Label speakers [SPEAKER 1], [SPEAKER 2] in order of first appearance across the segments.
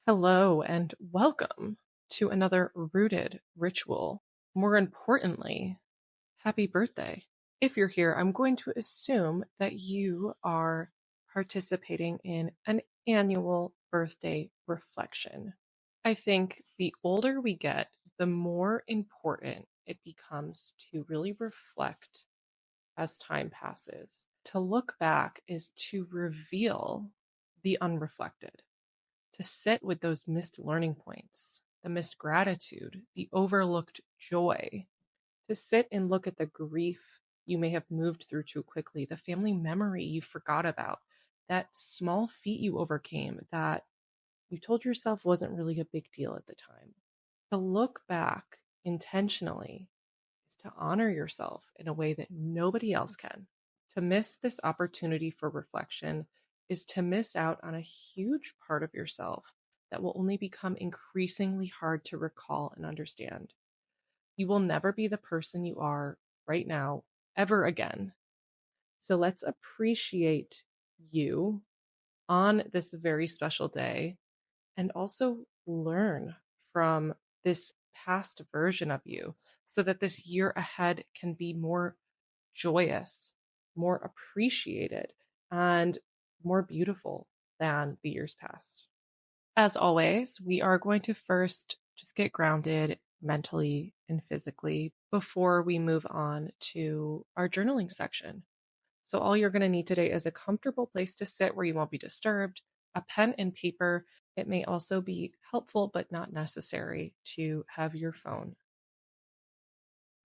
[SPEAKER 1] Hello and welcome to another Rooted Ritual. More importantly, happy birthday. If you're here, I'm going to assume that you are participating in an annual birthday reflection. I think the older we get, the more important it becomes to really reflect as time passes. To look back is to reveal the unreflected, to sit with those missed learning points, the missed gratitude, the overlooked joy, to sit and look at the grief you may have moved through too quickly, the family memory you forgot about, that small feat you overcame that you told yourself wasn't really a big deal at the time. To look back intentionally is to honor yourself in a way that nobody else can. To miss this opportunity for reflection is to miss out on a huge part of yourself that will only become increasingly hard to recall and understand. You will never be the person you are right now ever again. So let's appreciate you on this very special day and also learn from this past version of you so that this year ahead can be more joyous, more appreciated, and more beautiful than the years past. As always, we are going to first just get grounded mentally and physically before we move on to our journaling section. So, all you're going to need today is a comfortable place to sit where you won't be disturbed, a pen and paper. It may also be helpful, but not necessary, to have your phone.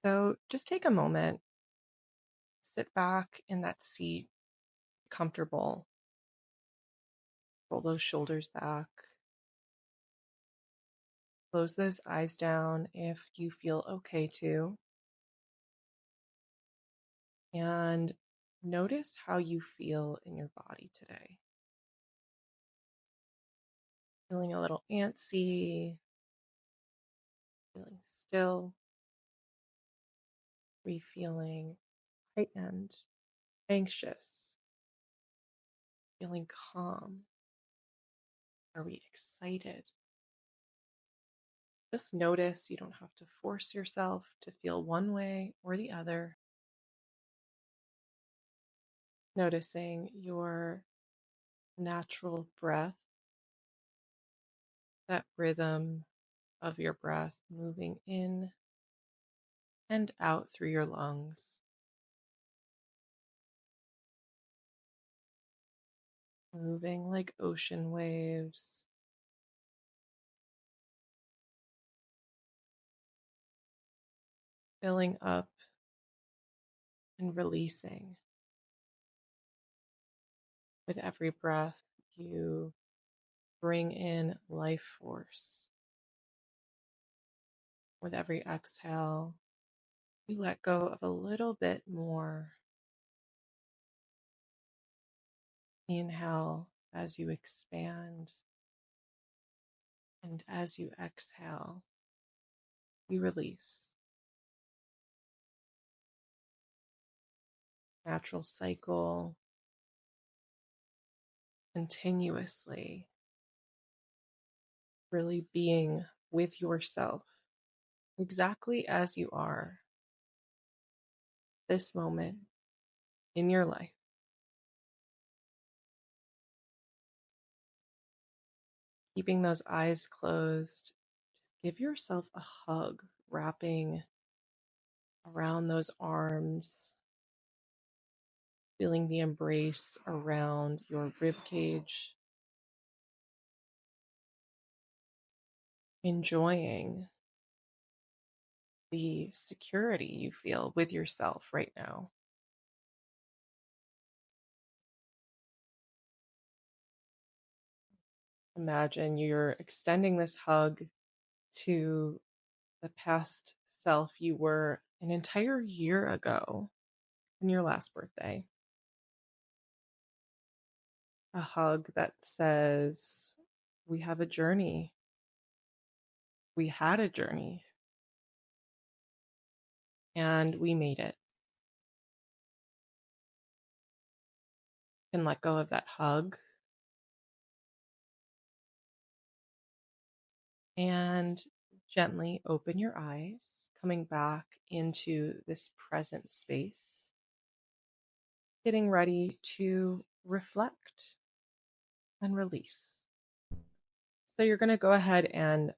[SPEAKER 1] So, just take a moment, sit back in that seat, comfortable, roll those shoulders back, close those eyes down if you feel okay to, and notice how you feel in your body today. Feeling a little antsy, feeling still, are you feeling heightened, anxious, feeling calm? Are we excited? Just notice. You don't have to force yourself to feel one way or the other. Noticing your natural breath, that rhythm of your breath moving in and out through your lungs. Moving like ocean waves. Filling up and releasing. With every breath, you bring in life force. With every exhale, you let go of a little bit more. Inhale as you expand, and as you exhale, you release. Natural cycle, continuously, really being with yourself exactly as you are, this moment in your life. Keeping those eyes closed, just give yourself a hug, wrapping around those arms, feeling the embrace around your rib cage, enjoying the security you feel with yourself right now. Imagine you're extending this hug to the past self you were an entire year ago on your last birthday. A hug that says, we have a journey. We had a journey. And we made it. You can let go of that hug. and gently open your eyes, coming back into this present space, getting ready to reflect and release. So you're going to go ahead and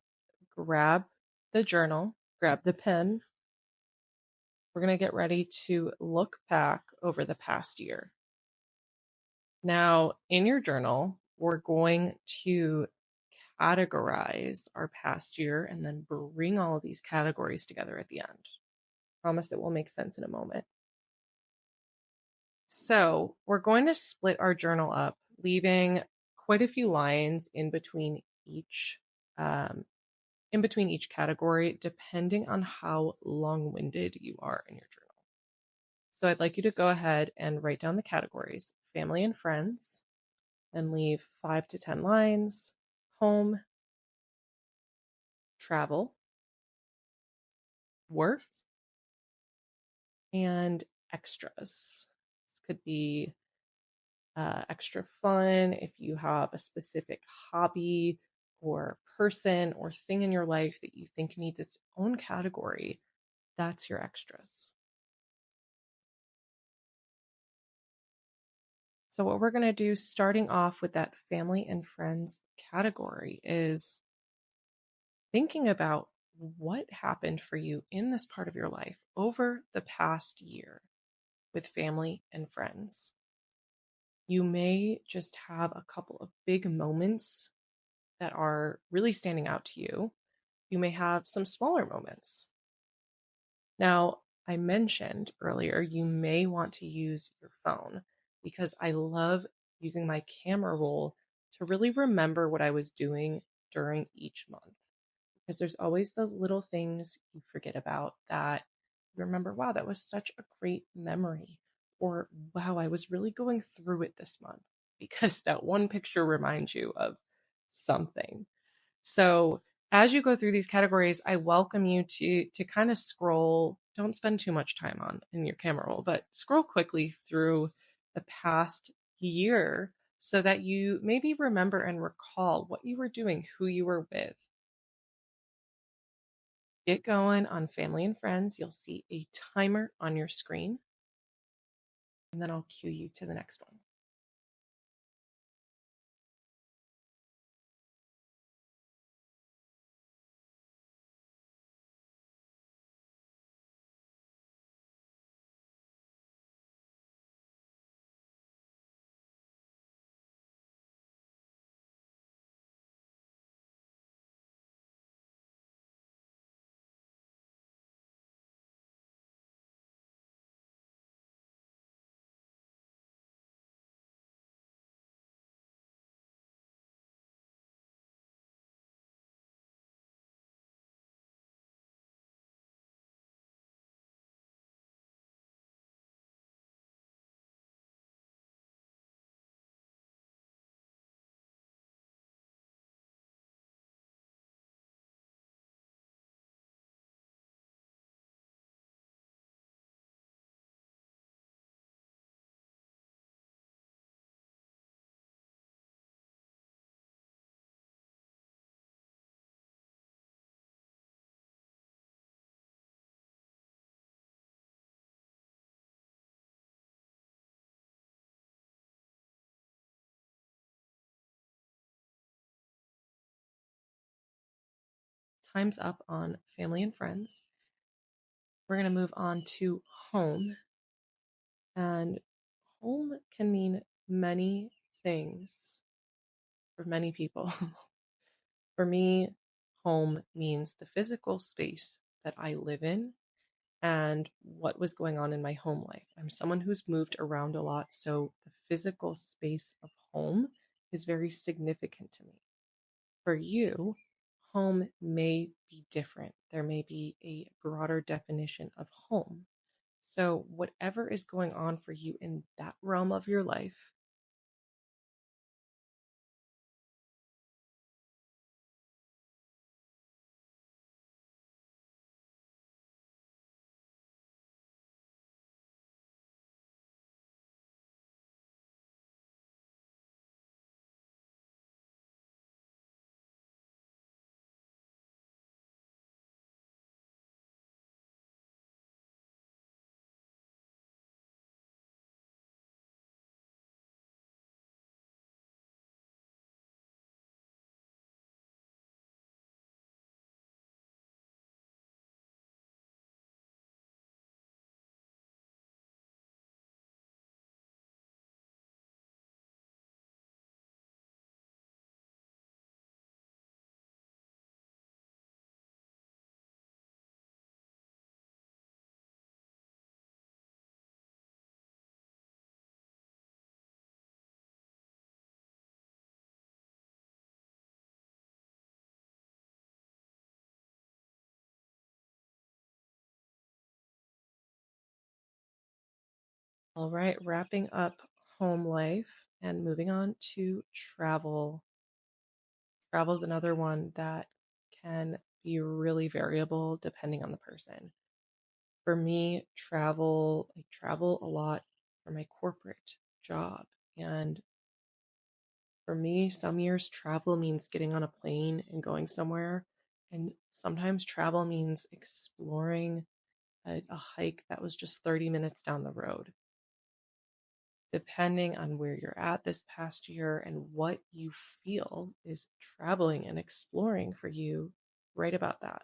[SPEAKER 1] grab the journal, grab the pen. We're going to get ready to look back over the past year. Now, in your journal, we're going to categorize our past year and then bring all of these categories together at the end. Promise it will make sense in a moment. So we're going to split our journal up, leaving quite a few lines um, in between each category, depending on how long-winded you are in your journal. So I'd like you to go ahead and write down the categories: family and friends, and leave 5 to 10 lines, home, travel, work, and extras. This could be extra fun if you have a specific hobby or person or thing in your life that you think needs its own category. That's your extras. So what we're going to do, starting off with that family and friends category, is thinking about what happened for you in this part of your life over the past year with family and friends. You may just have a couple of big moments that are really standing out to you. You may have some smaller moments. Now, I mentioned earlier, you may want to use your phone because I love using my camera roll to really remember what I was doing during each month. Because there's always those little things you forget about that you remember, wow, that was such a great memory. Or, wow, I was really going through it this month, because that one picture reminds you of something. So as you go through these categories, I welcome you to kind of scroll. Don't spend too much time on in your camera roll, but scroll quickly through the past year so that you maybe remember and recall what you were doing, who you were with. Get going on family and friends. You'll see a timer on your screen, and then I'll cue you to the next one. Time's up on family and friends. We're going to move on to home. And home can mean many things for many people. For me, home means the physical space that I live in and what was going on in my home life. I'm someone who's moved around a lot, so the physical space of home is very significant to me. For you, home may be different. There may be a broader definition of home. So, whatever is going on for you in that realm of your life, All right, wrapping up home life and moving on to travel. Travel is another one that can be really variable depending on the person. For me, I travel a lot for my corporate job. And for me, some years travel means getting on a plane and going somewhere. And sometimes travel means exploring a hike that was just 30 minutes down the road. Depending on where you're at this past year and what you feel is traveling and exploring for you, right about that.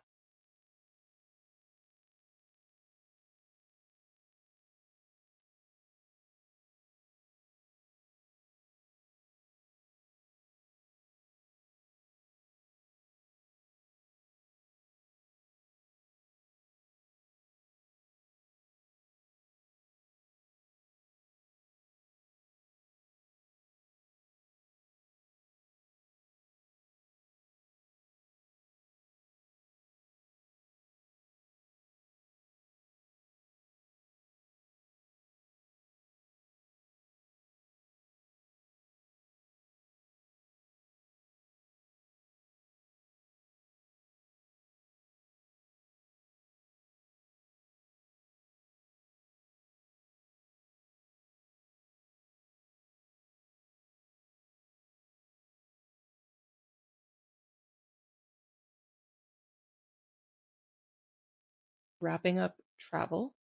[SPEAKER 1] Wrapping up travel,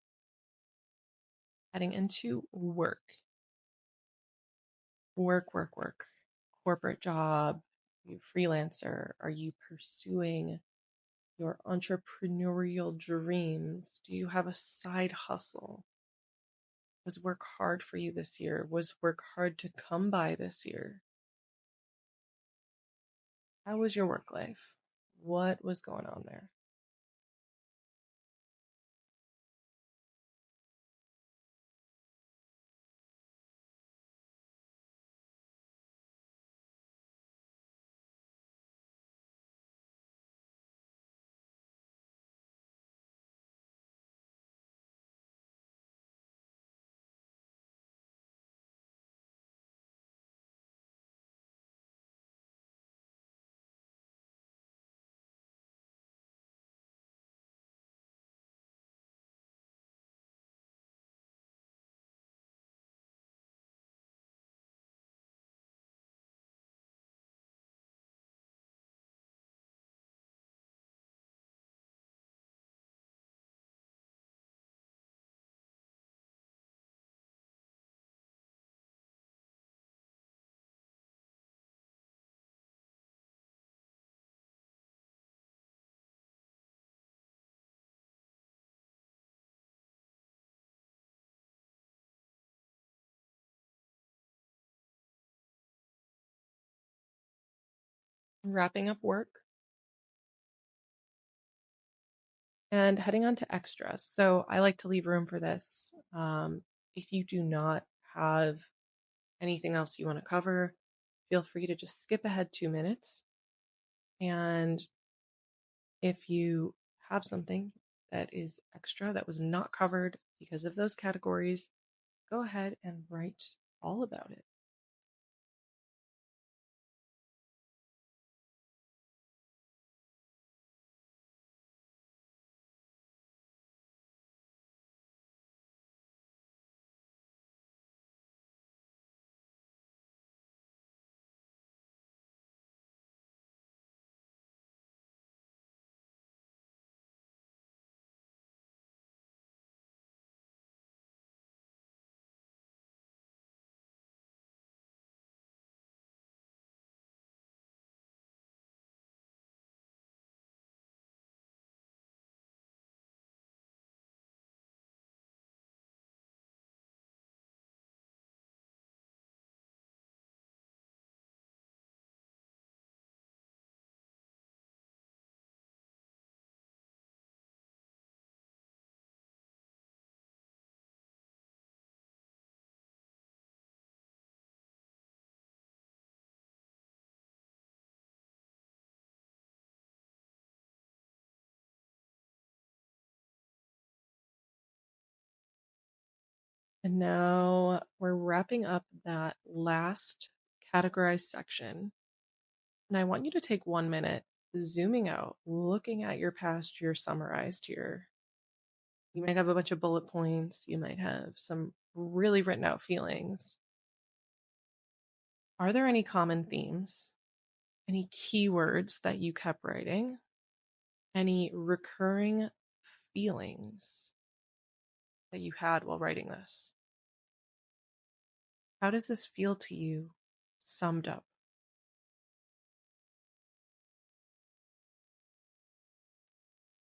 [SPEAKER 1] heading into work. Work. Corporate job, are you freelancer? Are you pursuing your entrepreneurial dreams? Do you have a side hustle? Was work hard for you this year? Was work hard to come by this year? How was your work life? What was going on there? Wrapping up work and heading on to extras. So I like to leave room for this. If you do not have anything else you want to cover, feel free to just skip ahead 2 minutes. And if you have something that is extra that was not covered because of those categories, go ahead and write all about it. And now we're wrapping up that last categorized section. And I want you to take 1 minute, zooming out, looking at your past year summarized here. You might have a bunch of bullet points. You might have some really written out feelings. Are there any common themes? Any keywords that you kept writing? Any recurring feelings that you had while writing this? How does this feel to you, summed up?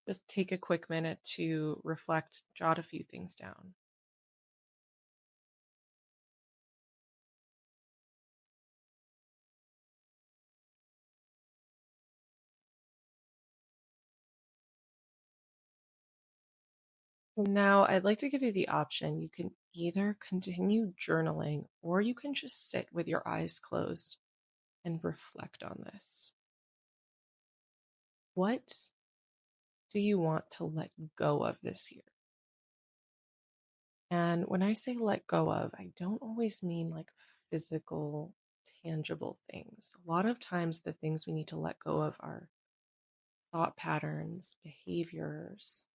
[SPEAKER 1] Just take a quick minute to reflect, jot a few things down. Now, I'd like to give you the option. You can either continue journaling or you can just sit with your eyes closed and reflect on this. What do you want to let go of this year? And when I say let go of, I don't always mean like physical, tangible things. A lot of times, the things we need to let go of are thought patterns, behaviors,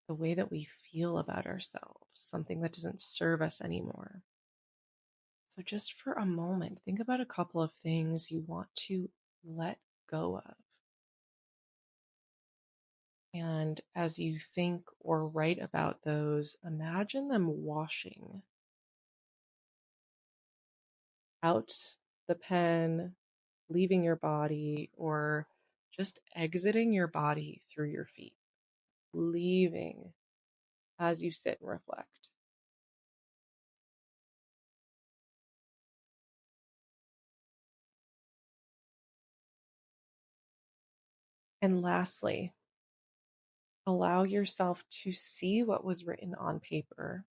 [SPEAKER 1] the way that we feel about ourselves, something that doesn't serve us anymore. So, just for a moment, think about a couple of things you want to let go of. And as you think or write about those, imagine them washing out the pen, leaving your body, or just exiting your body through your feet, leaving as you sit and reflect. And lastly, allow yourself to see what was written on paper,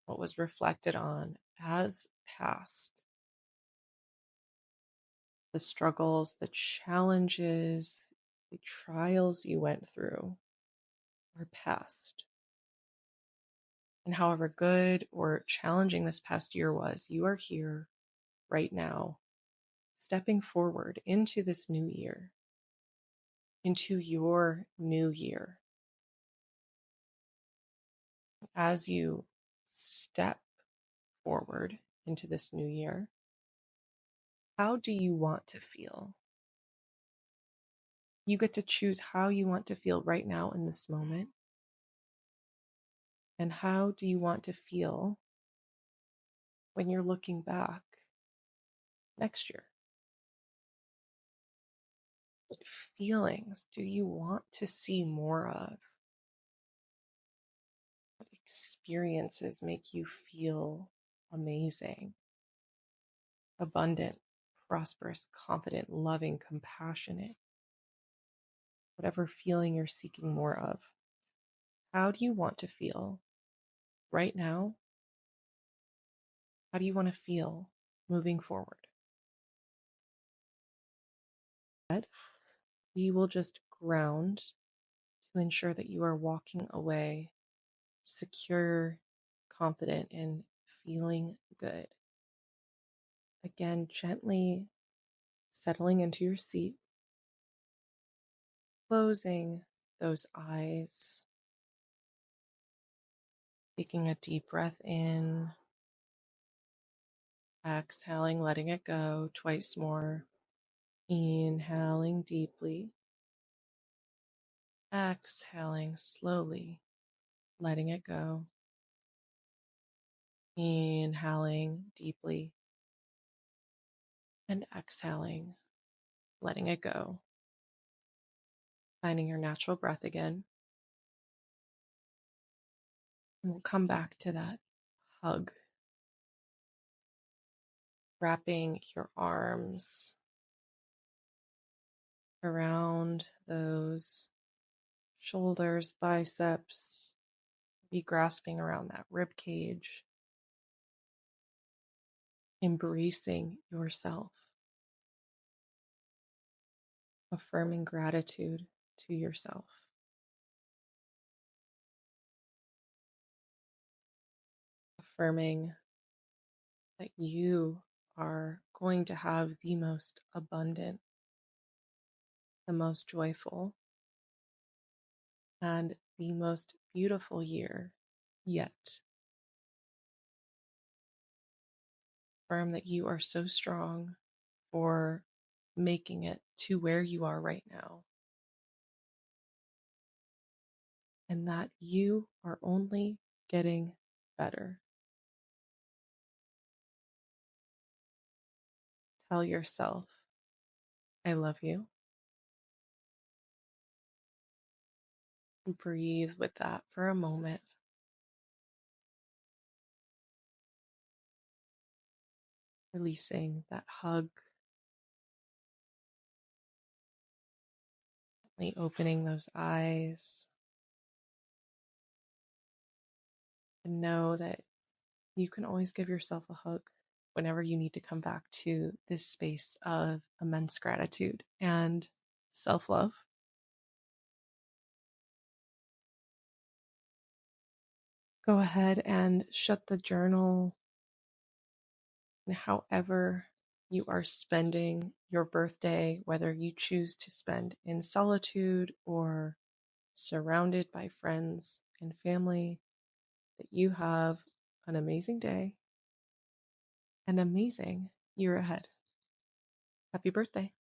[SPEAKER 1] what was reflected on as past, the struggles, the challenges, the trials you went through are past. And however good or challenging this past year was, you are here right now, stepping forward into this new year, into your new year. As you step forward into this new year, how do you want to feel? You get to choose how you want to feel right now in this moment. And how do you want to feel when you're looking back next year? What feelings do you want to see more of? What experiences make you feel amazing, abundant, prosperous, confident, loving, compassionate? Whatever feeling you're seeking more of. How do you want to feel right now? How do you want to feel moving forward? We will just ground to ensure that you are walking away secure, confident, and feeling good. Again, gently settling into your seat, closing those eyes, taking a deep breath in, exhaling, letting it go twice more, inhaling deeply, exhaling slowly, letting it go, inhaling deeply, and exhaling, letting it go. Finding your natural breath again. And we'll come back to that hug. Wrapping your arms around those shoulders, biceps, be grasping around that rib cage, embracing yourself, affirming gratitude to yourself. affirming that you are going to have the most abundant, the most joyful, and the most beautiful year yet. Affirm that you are so strong for making it to where you are right now, and that you are only getting better. Tell yourself, I love you. Breathe with that for a moment. Releasing that hug, opening those eyes, and know that you can always give yourself a hug whenever you need to come back to this space of immense gratitude and self love. Go ahead and shut the journal. And however you are spending your birthday, whether you choose to spend in solitude or surrounded by friends and family, that you have an amazing day, an amazing year ahead. Happy birthday.